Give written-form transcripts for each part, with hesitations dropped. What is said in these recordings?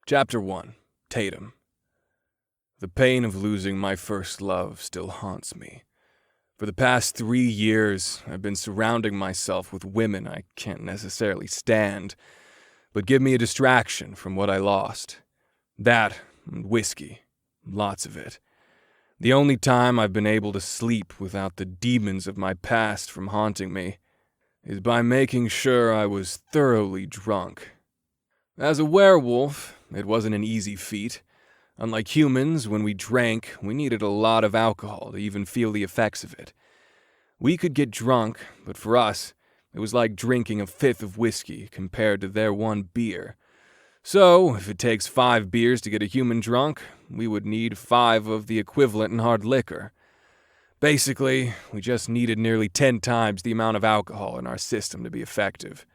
Chapter 1. Tatum. The pain of losing my first love still haunts me. For the past 3 years, I've been surrounding myself with women I can't necessarily stand, but give me a distraction from what I lost. That and whiskey. Lots of it. The only time I've been able to sleep without the demons of my past from haunting me is by making sure I was thoroughly drunk. As a werewolf, it wasn't an easy feat. Unlike humans, when we drank, we needed a lot of alcohol to even feel the effects of it. We could get drunk, but for us, it was like drinking a fifth of whiskey compared to their 1 beer. So, if it takes 5 beers to get a human drunk, we would need 5 of the equivalent in hard liquor. Basically, we just needed nearly 10 times the amount of alcohol in our system to be effective.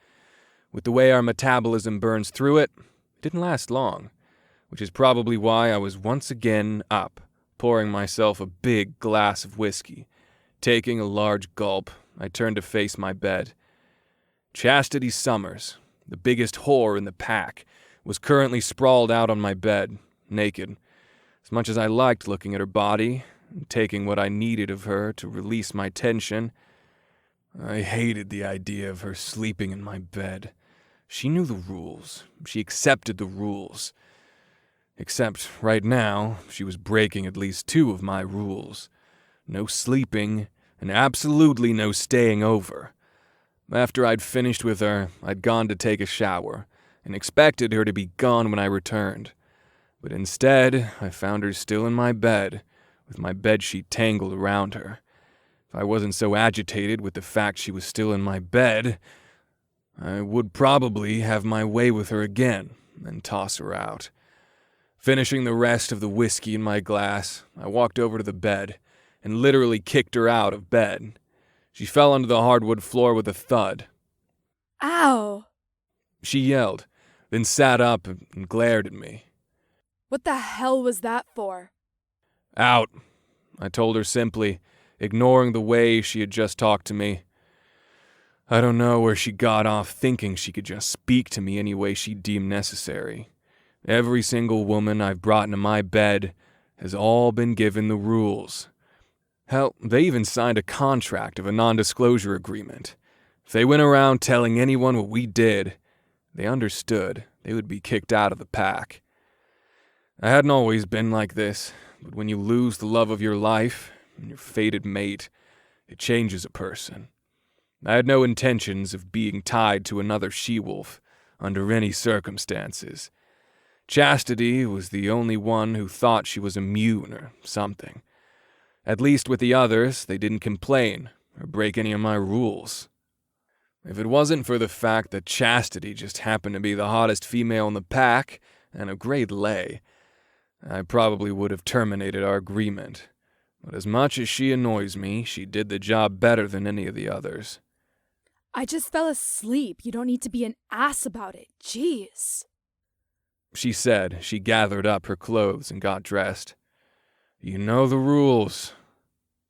With the way our metabolism burns through it, it didn't last long, which is probably why I was once again up, pouring myself a big glass of whiskey. Taking a large gulp, I turned to face my bed. Chastity Summers, the biggest whore in the pack, was currently sprawled out on my bed, naked. As much as I liked looking at her body and taking what I needed of her to release my tension, I hated the idea of her sleeping in my bed. She knew the rules. She accepted the rules. Except right now, she was breaking at least 2 of my rules. No sleeping, and absolutely no staying over. After I'd finished with her, I'd gone to take a shower, and expected her to be gone when I returned. But instead, I found her still in my bed, with my bedsheet tangled around her. If I wasn't so agitated with the fact she was still in my bed, I would probably have my way with her again and toss her out. Finishing the rest of the whiskey in my glass, I walked over to the bed and literally kicked her out of bed. She fell onto the hardwood floor with a thud. Ow! She yelled, then sat up and glared at me. What the hell was that for? Out, I told her simply, ignoring the way she had just talked to me. I don't know where she got off thinking she could just speak to me any way she deemed necessary. Every single woman I've brought into my bed has all been given the rules. Hell, they even signed a contract of a non-disclosure agreement. If they went around telling anyone what we did, they understood they would be kicked out of the pack. I hadn't always been like this, but when you lose the love of your life and your fated mate, it changes a person. I had no intentions of being tied to another she-wolf under any circumstances. Chastity was the only one who thought she was immune or something. At least with the others, they didn't complain or break any of my rules. If it wasn't for the fact that Chastity just happened to be the hottest female in the pack and a great lay, I probably would have terminated our agreement. But as much as she annoys me, she did the job better than any of the others. I just fell asleep. You don't need to be an ass about it. Jeez. She said. She gathered up her clothes and got dressed. You know the rules.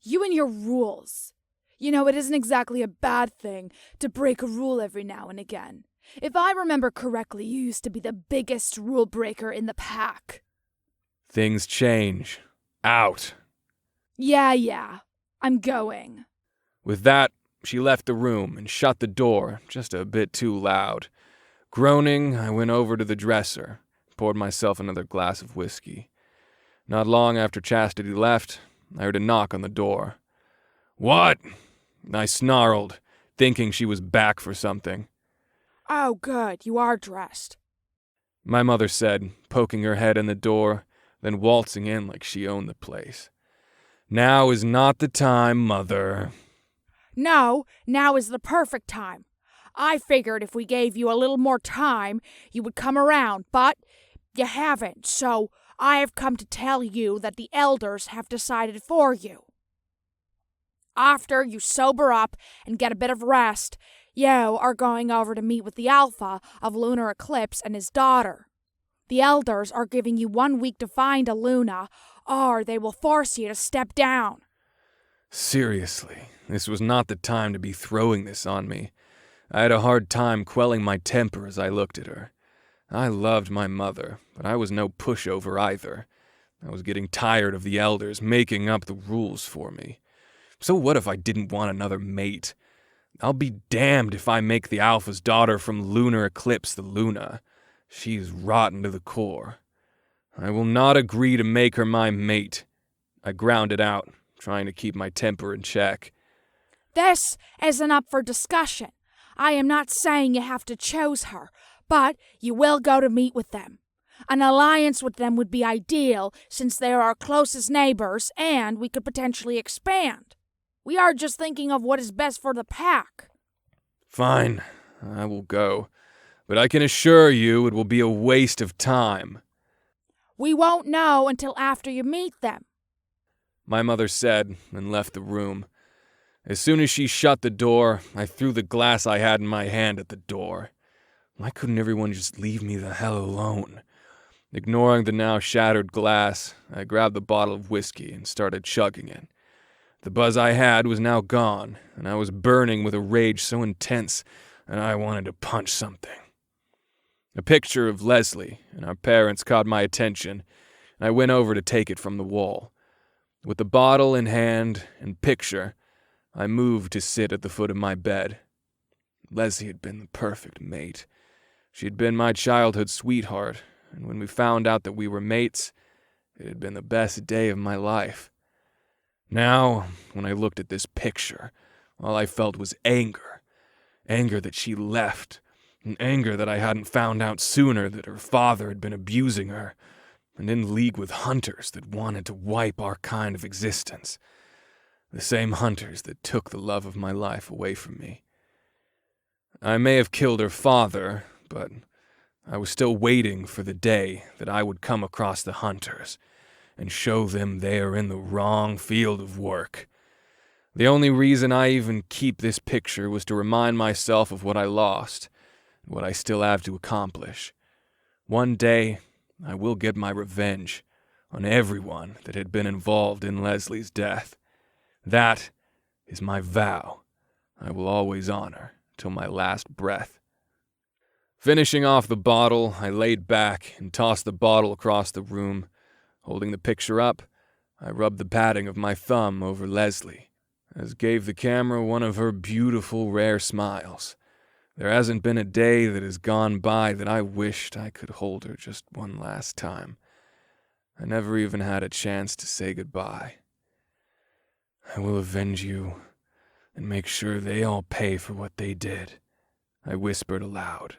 You and your rules. You know, it isn't exactly a bad thing to break a rule every now and again. If I remember correctly, you used to be the biggest rule breaker in the pack. Things change. Out. Yeah. I'm going. With that, she left the room and shut the door just a bit too loud. Groaning, I went over to the dresser, poured myself another glass of whiskey. Not long after Chastity left, I heard a knock on the door. What? I snarled, thinking she was back for something. Oh, good. You are dressed. My mother said, poking her head in the door, then waltzing in like she owned the place. Now is not the time, Mother. No, now is the perfect time. I figured if we gave you a little more time, you would come around, but you haven't, so I have come to tell you that the elders have decided for you. After you sober up and get a bit of rest, you are going over to meet with the Alpha of Lunar Eclipse and his daughter. The elders are giving you 1 week to find a Luna, or they will force you to step down. Seriously, this was not the time to be throwing this on me. I had a hard time quelling my temper as I looked at her. I loved my mother, but I was no pushover either. I was getting tired of the elders making up the rules for me. So what if I didn't want another mate? I'll be damned if I make the Alpha's daughter from Lunar Eclipse the Luna. She's rotten to the core. I will not agree to make her my mate. I ground it out, trying to keep my temper in check. This isn't up for discussion. I am not saying you have to choose her, but you will go to meet with them. An alliance with them would be ideal, since they are our closest neighbors, and we could potentially expand. We are just thinking of what is best for the pack. Fine, I will go, but I can assure you it will be a waste of time. We won't know until after you meet them. My mother said, and left the room. As soon as she shut the door, I threw the glass I had in my hand at the door. Why couldn't everyone just leave me the hell alone? Ignoring the now shattered glass, I grabbed the bottle of whiskey and started chugging it. The buzz I had was now gone, and I was burning with a rage so intense that I wanted to punch something. A picture of Leslie and our parents caught my attention, and I went over to take it from the wall. With the bottle in hand and picture, I moved to sit at the foot of my bed. Leslie had been the perfect mate. She had been my childhood sweetheart, and when we found out that we were mates, it had been the best day of my life. Now, when I looked at this picture, all I felt was anger. Anger that she left, and anger that I hadn't found out sooner that her father had been abusing her, and in league with hunters that wanted to wipe our kind of existence. The same hunters that took the love of my life away from me. I may have killed her father, but I was still waiting for the day that I would come across the hunters and show them they are in the wrong field of work. The only reason I even keep this picture was to remind myself of what I lost, and what I still have to accomplish. One day, I will get my revenge on everyone that had been involved in Leslie's death. That is my vow I will always honor till my last breath. Finishing off the bottle, I laid back and tossed the bottle across the room. Holding the picture up, I rubbed the padding of my thumb over Leslie, as gave the camera one of her beautiful, rare smiles. There hasn't been a day that has gone by that I wished I could hold her just one last time. I never even had a chance to say goodbye. I will avenge you and make sure they all pay for what they did, I whispered aloud.